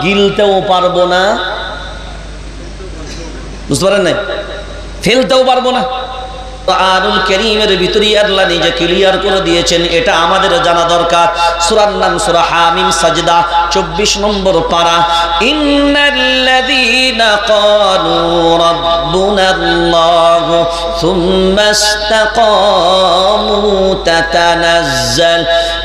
গিলতেও পারবো না, বুঝতে পারেন না, ফেলতেও পারবো না। কোরআনুল কারীমের ভিতরে আল্লাহ নিজে ক্লিয়ার করে দিয়েছেন, এটা আমাদের জানা দরকার। সূরার নাম সূরা হামিম সাজদা 24 নম্বর পারা। ইন্নাল্লাযীনা ক্বালু রাব্বুনাল্লাহু সুম্মা ইসতাকামু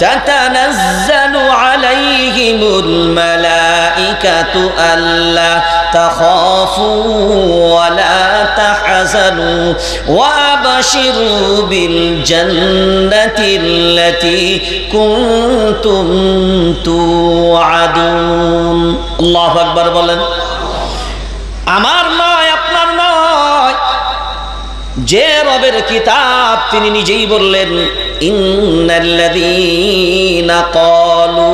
তাতানাজ্জালু আলাইহিমুল মালাইকাতু আল্লা তাখাফু ওয়া লা তাহজানু ওয়া وَابْشِرُوا بِالْجَنَّةِ الَّتِي كُنتُمْ تُوعَدُونَ। আল্লাহু আকবার বলেন। আমার নয়, আপনার নয়, যে রবের কিতাব তিনি নিজেই বললেন, ইন্নাল্লাযীনা ক্বালু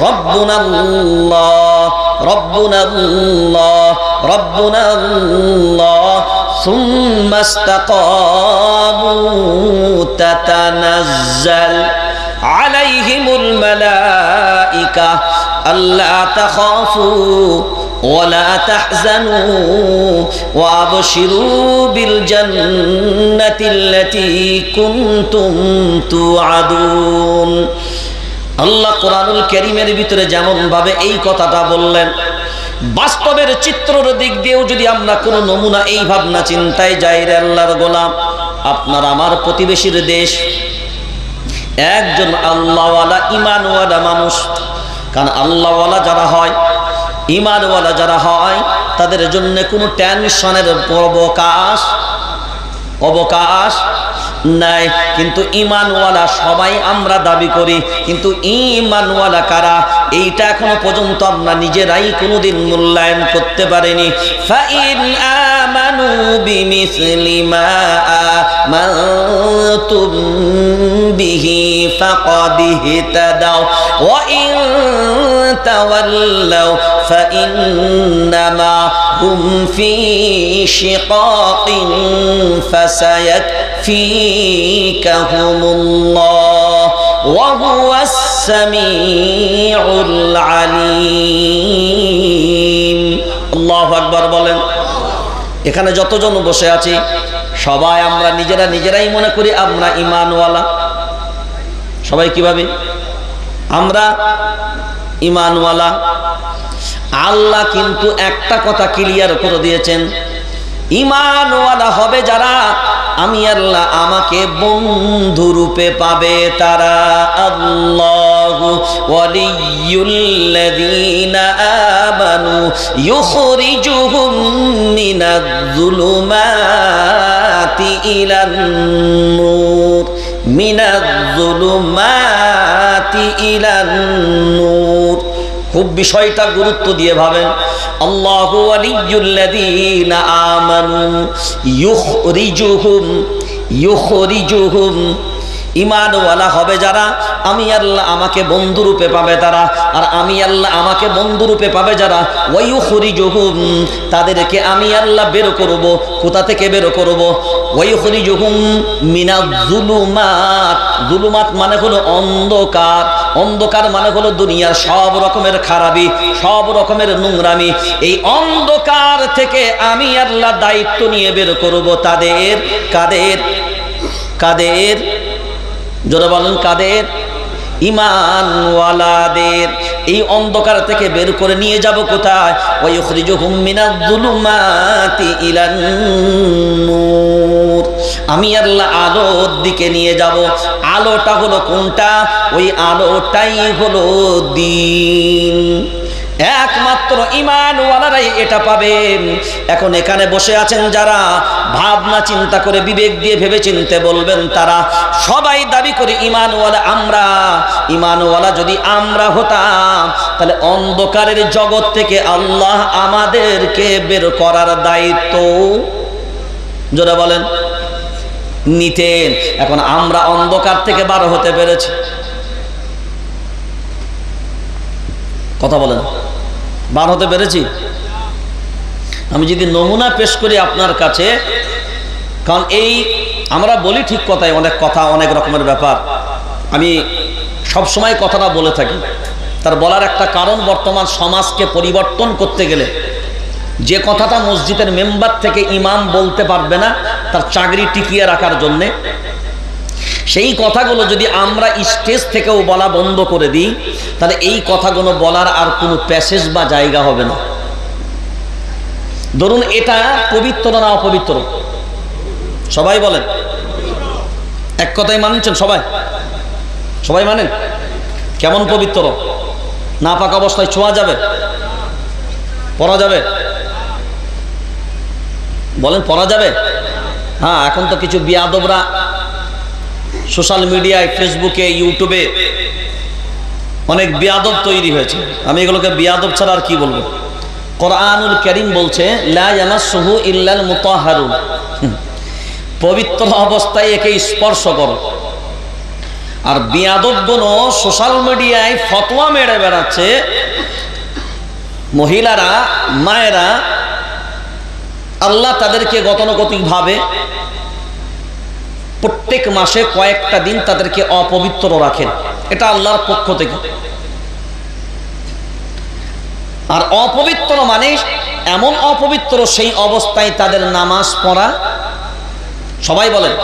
রাব্বুনাল্লাহ রাব্বুনাল্লাহ রাব্বুনাল্লাহ ثم استقاموا تتنزل عليهم الملائكة ألا تخافوا ولا تحزنوا وأبشروا بالجنة التي كنتم توعدون। আল্লাহ কোরআনুল কারীমের ভিতরে যেমন ভাবে এই কথাটা বললেন, বাস্তবের চিত্রের দিক দিয়েও যদি আমরা কোনো নমুনা এই ভাবনা চিন্তায় যাই, রে আল্লাহর গোলাম, আপনার আমার প্রতিবেশীর দেশ একজন আল্লাহওয়ালা ঈমানওয়ালা মানুষ। কারণ আল্লাহওয়ালা যারা হয়, ঈমানওয়ালা যারা হয়, তাদের জন্য কোনো টেনশনের অবকাশ নাই। কিন্তু ঈমানওয়ালা সবাই আমরা দাবি করি, কিন্তু ঈমানওয়ালা কারা এইটা এখনো পর্যন্ত আমরা নিজেরাই কোনোদিন মূল্যায়ন করতে পারিনি। ফাইন আমানু বিমিসলি মা আমানতুম বিহি ফাকাদ ইহতাদাও ওয়া ইন তাওয়াল্লাও ফাইন্নামা হুম ফি শিকাকিন ফাসায়াকফিকাহুমুল্লাহ ওয়া হুয়াস সামিউল আলিম। আল্লাহু আকবার বলেন। এখানে যতজন বসে আছি সবাই আমরা নিজেরাই মনে করি আমরা ঈমানওয়ালা। সবাই কিভাবে? আমরা ঈমানওয়ালা। আল্লাহ কিন্তু একটা কথা ক্লিয়ার করে দিয়েছেন, ঈমানওয়ালা হবে যারা আমি আল্লাহ আমাকে বন্ধু রূপে পাবে তারা। আল্লাহু ওয়ালিয়ুল্লাযীনা আমানু ইউখরিজুহুম মিনাজ-যুলুমাতি ইলান-নূর মিনাজ-যুলুমাতি ইলান-নূর। খুব বিষয়টা গুরুত্ব দিয়ে ভাবেন। আল্লাহু ওয়ালিয়ুল্লাযীনা আমানু ইউখরিজুহুম ঈমানওয়ালা হবে যারা আমি আল্লাহ আমাকে বন্ধু রূপে পাবে তারা। আর আমি আল্লাহ আমাকে বন্ধু রূপে পাবে যারা, ওয়া ইউখরিজুহুম তাদেরকে আমি আল্লাহ বের করব। কোথা থেকে বের করব? ওয়া ইউখরিজুহুম মিনাজ-যুলুমাত। যুলুমাত মানে হলো অন্ধকার। অন্ধকার মানে হলো দুনিয়ার সব রকমের খারাপি, সব রকমের নোংরামি। এই অন্ধকার থেকে আমি আল্লাহ দায়িত্ব নিয়ে বের করব তাদের। কাদের? জোরে বলেন কাদের? ঈমানওয়ালাদের। এই অন্ধকার থেকে বের করে নিয়ে যাব কোথায়? ওয়া ইউখরিজুহুম মিনাজ-যুলুমাতি ইলান-নূর। আমি আল্লাহ আলোর দিকে নিয়ে যাব। আলোটা হলো কোনটা? ওই আলোটাই হলো দ্বীন। একমাত্র ঈমানওয়ালারাই এটা পাবেন। এখন এখানে বসে আছেন যারা ভাবনা চিন্তা করে বিবেক দিয়ে ভেবে চিনতে বলবেন, তারা সবাই দাবি করি ঈমানওয়ালা আমরা। ঈমানওয়ালা যদি আমরা হতাম তাহলে অন্ধকারের জগৎ থেকে আল্লাহ আমাদেরকে বের করার দায়িত্ব, জোরে বলেন, নিতেন। এখন আমরা অন্ধকার থেকে বার হতে পেরেছি? কথা বলেন, বার হতে পেরেছি? আমি যদি নমুনা পেশ করি আপনার কাছে, কারণ এই আমরা বলি ঠিক কথাই, অনেক কথা অনেক রকমের ব্যাপার। আমি সব সময় কথাটা বলে থাকি, তার বলার একটা কারণ, বর্তমান সমাজকে পরিবর্তন করতে গেলে যে কথাটা মসজিদের মেম্বার থেকে ইমাম বলতে পারবে না তার চাকরি টিকিয়ে রাখার জন্যে, সেই কথাগুলো যদি আমরা স্টেজ থেকেও বলা বন্ধ করে দিই, তাহলে এই কথাগুলো বলার আর কোনো প্যাসেজ বা জায়গা হবে না। ধরুন, এটা পবিত্র না অপবিত্র? সবাই বলেন, এক কথাই মানছেন? সবাই সবাই মানেন? কেমন পবিত্র? না পাক অবস্থায় ছোঁয়া যাবে? পড়া যাবে? বলেন, পড়া যাবে? হ্যাঁ, এখন তো কিছু বিয়াদবরা সোশ্যাল মিডিয়ায়, ফেসবুকে, ইউটিউবে অনেক বিয়াদব তৈরি হয়েছে। আমি এগুলোকে বিয়াদব ছাড়া আর কি বলবো? কোরআনুল কারীম বলছে লা ইয়ামাসসুহু ইল্লাল মুতাহহারুন, পবিত্র অবস্থায় একে স্পর্শ করো। আর বিয়াদবগণ সোশ্যাল মিডিয়ায় ফতোয়া মেরে বেড়াচ্ছে, মহিলারা, মায়েরা, আল্লাহ তাদেরকে গতানুগতিকভাবে প্রত্যেক মাসে কয়েকটা দিন তাদেরকে অপবিত্র রাখেন, এটা আল্লাহর পক্ষ থেকে। আর অপবিত্র মানে এমন অপবিত্র, সেই অবস্থায় তাদের নামাজ পড়া, সবাই বলেন,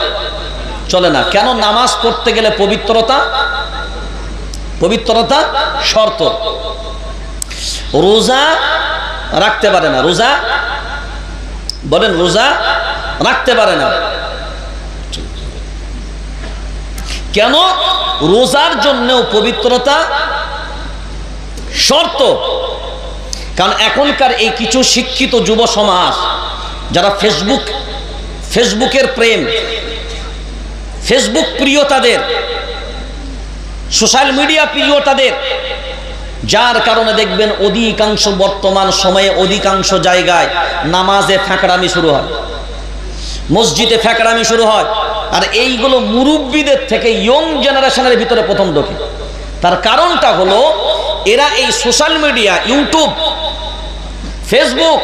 চলে না। কেন? নামাজ পড়তে গেলে পবিত্রতা শর্ত। রোজা রাখতে পারে না, রোজা বলেন, রোজা রাখতে পারে না। কেন? রোজার জন্যও পবিত্রতা শর্ত। কারণ এখনকার এই কিছু শিক্ষিত যুব সমাজ যারা ফেসবুকের প্রেম, ফেসবুক প্রিয় তাদের, সোশ্যাল মিডিয়া প্রিয় তাদের, যার কারণে দেখবেন অধিকাংশ বর্তমান সময়ে অধিকাংশ জায়গায় নামাজে ফ্যাকড়ামি শুরু হয়, মসজিদে ফ্যাকড়ামি শুরু হয়। আর এইগুলো মুরব্বীদের থেকে ইয়ং জেনারেশনের ভিতরে প্রথম ঢোকে। তার কারণটা হলো এরা এই সোশ্যাল মিডিয়া, ইউটিউব, ফেসবুক,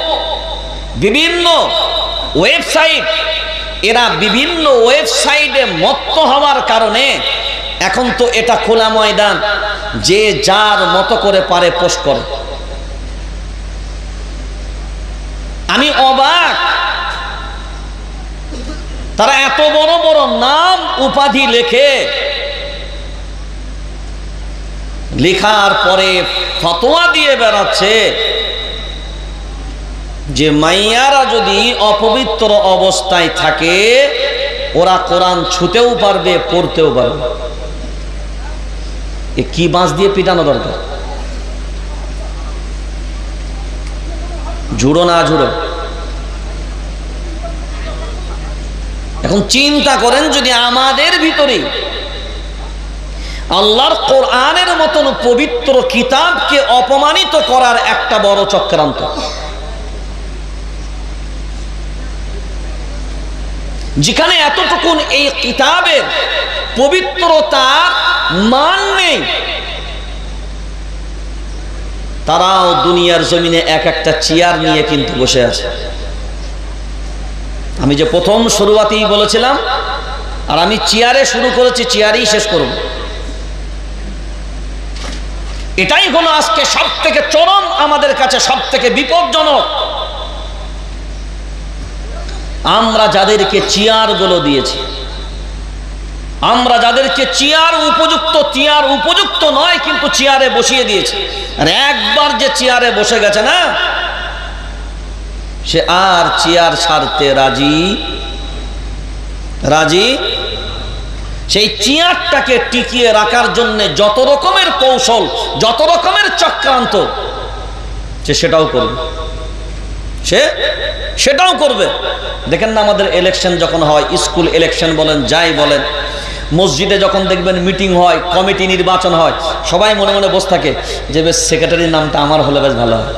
বিভিন্ন ওয়েবসাইট, এরা বিভিন্ন ওয়েবসাইটে মত্ত হওয়ার কারণে এখন তো এটা খোলা ময়দান, যে যার মতো করে পারে পোস্ট করে। আমি অবাক, তারা এত বড় বড় নাম উপাধি লেখার পরে ফতোয়া দিয়ে বেড়াচ্ছে যে মাইয়ারা যদি অপবিত্র অবস্থায় থাকে ওরা কোরআন ছুঁতেও পারবে, পড়তেও পারবে। এ কি বাঁশ দিয়ে পিটানো দরকার? ঝুড়ো না ঝুড়ো? এখন চিন্তা করেন, যদি আমাদের ভিতরে আল্লাহর কোরআনের মতন পবিত্র কিতাবকে অপমানিত করার একটা বড় চক্রান্ত, যেখানে এতটুকুন এই কিতাবের পবিত্রতা মান নেই, তারাও দুনিয়ার জমিনে এক একটা চেয়ার নিয়ে কিন্তু বসে আছে। আমি যে প্রথম শুরুয়াতেই বলেছিলাম, আর আমি চেয়ারে শুরু করেছি, চেয়ারেই শেষ করব। এটাই হলো আজকে সব থেকে চরম, আমাদের কাছে সব থেকে বিপজ্জনক। আমরা যাদেরকে চেয়ারগুলো দিয়েছি, আমরা যাদেরকে চেয়ার উপযুক্ত নয় কিন্তু চেয়ারে বসিয়ে দিয়েছি, আর একবার যে চেয়ারে বসে গেছে না, সে আর চেয়ার ছাড়তে রাজি। সেই চেয়ারটাকে টিকিয়ে রাখার জন্য যত রকমের কৌশল, যত রকমের চক্রান্ত, সেটাও করবে। দেখেন না, আমাদের ইলেকশন যখন হয়, স্কুল ইলেকশন বলেন, যাই বলেন, মসজিদে যখন দেখবেন মিটিং হয়, কমিটি নির্বাচন হয়, সবাই মনে মনে বসে থাকে যে বেশ সেক্রেটারির নামটা আমার হলে বেশ ভালো হয়।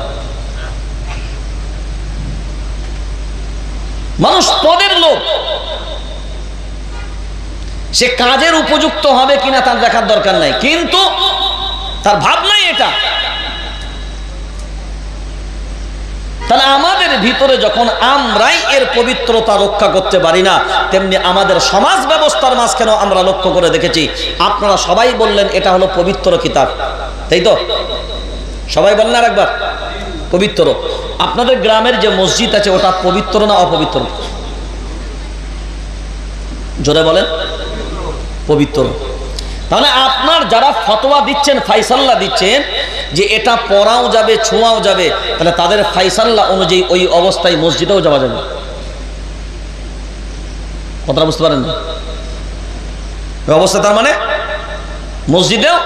মানুষ পদের লোক, সে কাজের উপযুক্ত হবে কিনা তার দেখার দরকার নাই, কিন্তু তার ভাবনাই এটা। তাহলে আমাদের ভিতরে যখন আমরাই এর পবিত্রতা রক্ষা করতে পারি না, তেমনি আমাদের সমাজ ব্যবস্থার মাঝখানেও আমরা লক্ষ্য করে দেখেছি। আপনারা সবাই বললেন এটা হলো পবিত্র কিতাব, তাই তো? সবাই বললেন আর একবার পবিত্র। আপনাদের গ্রামের যে মসজিদ আছে ওটা পবিত্র না অপবিত্র? জোরে বলেন। পবিত্র। তাহলে আপনার যারা ফতোয়া দিচ্ছেন, ফাইসাল্লা দিচ্ছেন যে এটা পড়াও যাবে, ছোঁয়াও যাবে, তাহলে তাদের ফাইসাল্লা অনুযায়ী ওই অবস্থায় মসজিদেও যাওয়া যাবে। কথাটা বুঝতে পারেন না? অবস্থা তার মানে মসজিদেও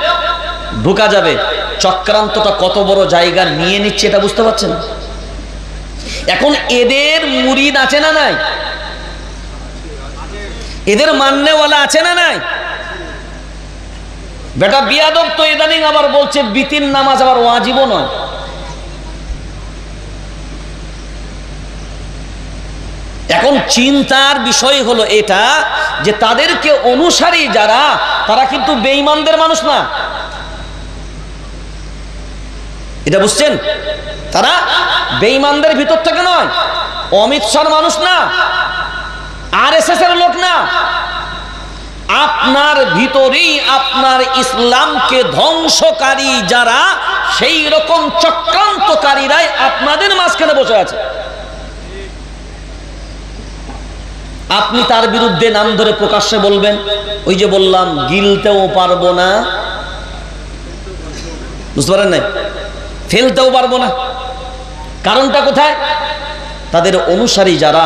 ঢোকা যাবে। চক্রান্তটা কত বড় জায়গা নিয়ে নিচ্ছে এটা বুঝতে পারছেন? এখন এদের মুরিদ আছে না নাই? এদের মাননেওয়ালা আছে না নাই? বেটা বিয়াদব তো ইদানিং আবার বলছে বিতির নামাজ আবার ওয়াজিবও নয়। এখন চিন্তার বিষয় হলো এটা যে তাদেরকে অনুসারী যারা, তারা কিন্তু বেঈমানদের মানুষ না। এটা বুঝছেন? তারা বেঈমানদের ভিতর থেকে নয়, অমিত শাহর মানুষ না, আরএসএস এর লোক না। আপনার ভিতরেই আপনার ইসলামকে ধ্বংসকারী যারা, সেই রকম চক্রান্তকারীরাই আপনাদের মাঝখানে বসে আছে। আপনি তার বিরুদ্ধে নাম ধরে প্রকাশ্যে বলবেন, ওই যে বললাম গিলতেও পারবো না, বুঝতে পারেন নাই? ফেলতেও পারবো না। কারণটা কোথায়? তাদের অনুসারী যারা,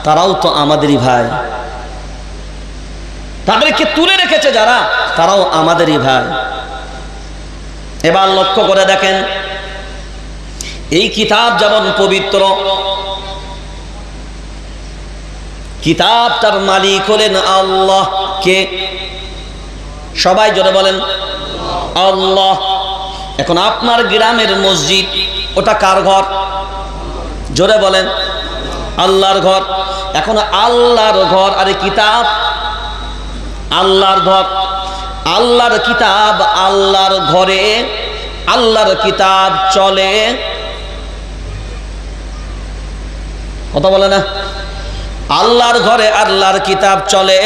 তারাও তো আমাদেরই ভাই। তাদেরকে তুলে রেখেছে যারা, তারাও আমাদেরই ভাই। এবার লক্ষ্য করে দেখেন, এই কিতাব যেমন পবিত্র, কিতাবটার মালিক হলেন আল্লাহ। কে? সবাই জোরে বলেন আল্লাহ। এখন আপনার গ্রামের মসজিদ, ওটা কার ঘর? জোরে বলেন আল্লাহর ঘর। এখন আল্লাহর ঘর আর কিতাব আল্লাহর ঘর, আল্লাহর কিতাব আল্লাহর ঘরে, আল্লাহর কিতাব চলে। কথা বলে না? আল্লাহর ঘরে আল্লাহর কিতাব চলে।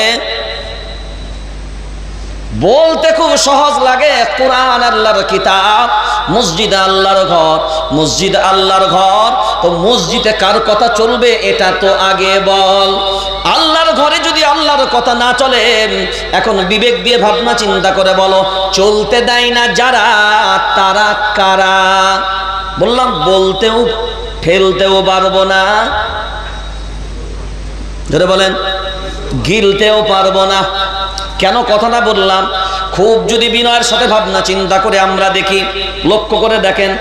বলতে খুব সহজ লাগে, কোরআন আল্লাহর কিতাব, মসজিদ আল্লাহর ঘর। মসজিদ আল্লাহর ঘর, তো মসজিদে কার কথা চলবে এটা তো আগে বল। আল্লাহর ঘরে যদি আল্লাহর কথা না চলে, এখন বিবেক দিয়ে ভাবনা চিন্তা করে বলো, চলতে দেয় না যারা, তারা কারা? বললাম বলতেও ফেলতেও পারবো না, ধরে বলেন গিলতেও পারবো না। কেন কথাটা বললাম? খুব যদি বিনয়ের সাথে ভাবনা চিন্তা করে আমরা দেখি, লক্ষ্য করে দেখেন,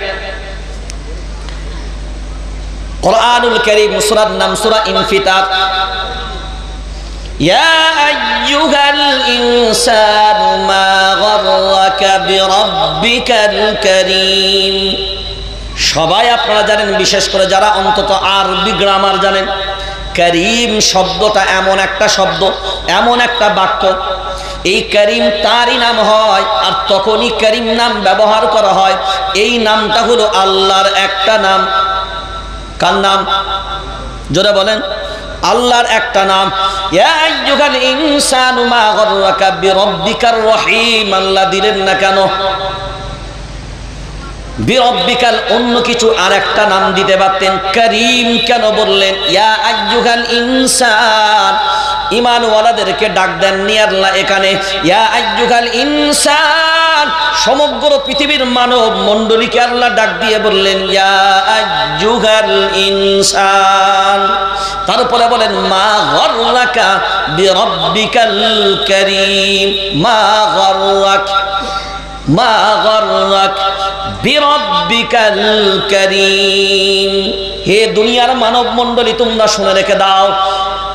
কুরআনুল কারীম সূরার নাম সূরা ইনফিতার। ইয়া আইয়ুহাল ইনসানু মা গাররাকা বিরাব্বিকাল কারীম। সবাই আপনারা জানেন, বিশেষ করে যারা অন্তত আরবি গ্রামার জানেন, করিম শব্দটা এমন একটা শব্দ, এমন একটা বাক্য, এই করিম তারই নাম হয়, আর তখনই করিম নাম ব্যবহার করা হয়। এই নামটা হলো আল্লাহর একটা নাম। কার নাম? জোরে বলেন আল্লাহর একটা নাম। ইয়া আইয়ুহাল ইনসানু মা গাররাকা বিরাব্বিকার রহিম। আল্লাহ দিলেন না কেন? বিরব্বিকাল অন্য কিছু আর একটা নাম দিতে পারতেন, করিম কেন বললেন? ইয়া আইয়ুহাল ইনসান, ঈমানওয়ালাদেরকে ডাক দেননি আল্লাহ এখানে। ইয়া আইয়ুহাল ইনসান, সমগ্র পৃথিবীর মানব মণ্ডলীকে আল্লাহ ডাক দিয়ে বললেন ইয়া আইয়ুহাল ইনসান। তারপরে বলেন মা গাররাকা বিরব্বিকাল কারীম। মা গাররাক, মা গাররাক বিরব্বিকাল কারীম। হে দুনিয়ার মানব মণ্ডলী, তোমরা শুনে রেখে দাও,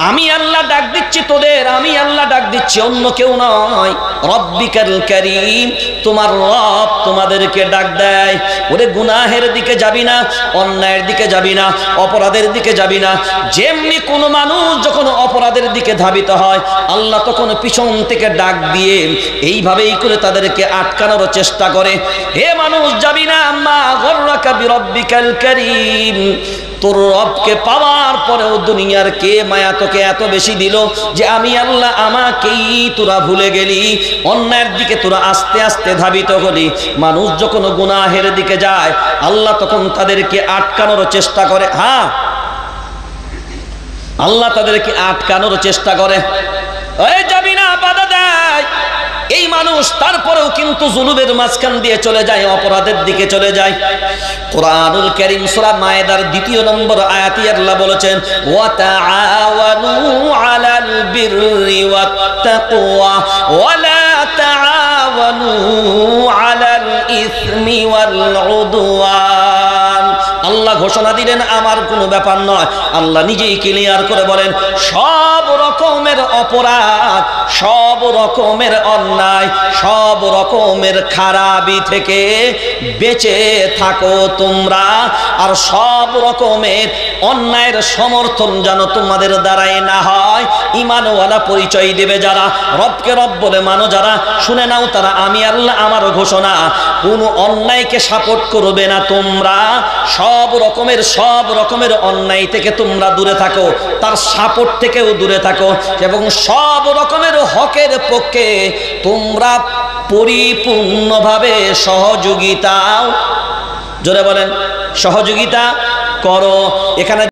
আমি আল্লাহ ডাক দিচ্ছি তোদের, আমি আল্লাহ ডাক দিচ্ছি, অন্য কেউ নয়। রব্বিকাল কারীম, তোমার রব তোমাদেরকে ডাক দেয়। ওরে গুনাহের দিকে যাবি না, অন্যায়ের দিকে যাবি না, অপরাধের দিকে যাবি না। যেমনি কোনো মানুষ যখন অপরাধের দিকে ধাবিত হয়, আল্লাহ তখন পিছন থেকে ডাক দিয়ে এইভাবেই করে তাদেরকে আটকানোর চেষ্টা করে। হে মানুষ যাবি না, মা গাররাকা বিরব্বিকাল কারীম, তোর রবকে পাওয়ার পরেও দুনিয়ার কে মায়া তোকে এত বেশি দিল যে আমি আল্লাহ আমাকেই তোরা ভুলে গেলি, অন্যায়ের দিকে তোরা আস্তে আস্তে ধাবিত হলি। মানুষ যখন গুনাহের দিকে যায় আল্লাহ তখন তাদেরকে আটকানোর চেষ্টা করে। হ্যাঁ, আল্লাহ তাদেরকে আটকানোর চেষ্টা করে, ওই যাবি না, বাধা দেয়। এই মানুষ তারপরেও কিন্তু জুলুমের মাঝখান দিয়ে চলে যায়, অপরাধের দিকে চলে যায়। কুরআনুল কারীম সূরা মায়েদার ২ নম্বর আয়াতে আল্লাহ বলেছেন, ওয়া তাআওয়ানু আলাল বিররি ওয়াত তাকওয়া ওয়া লা তাআওয়ানু আলাল ইসমি ওয়াল উদওয়ান। আল্লাহ ঘোষণা দিলেন আমার কোনো ব্যাপার নয়। আল্লাহ নিজেই ক্লিয়ার করে বলেন, সব রকমের অপরাধ, সব রকমের অন্যায়, সব রকমের খারাপি থেকে বেঁচে থাকো তোমরা। আর সব রকমের অন্যায়ের সমর্থন যেন তোমাদের দ্বারাই না হয়। ঈমানওয়ালা পরিচয় দেবে যারা, রবকে রব বলে মানো যারা, শুনে নাও তারা, আমি আল্লাহ আমার ঘোষণা, কোনো অন্যায়কে সাপোর্ট করবে না তোমরা। সব রকমের অন্যায় থেকে তোমরা দূরে থাকো, তার সাপোর্ট থেকেও দূরে থাকো, এবং সব রকমের হকের পক্ষে তোমরা পরিপূর্ণভাবে সহযোগিতা, জোরে বলেন, সহযোগিতা করো। এখানে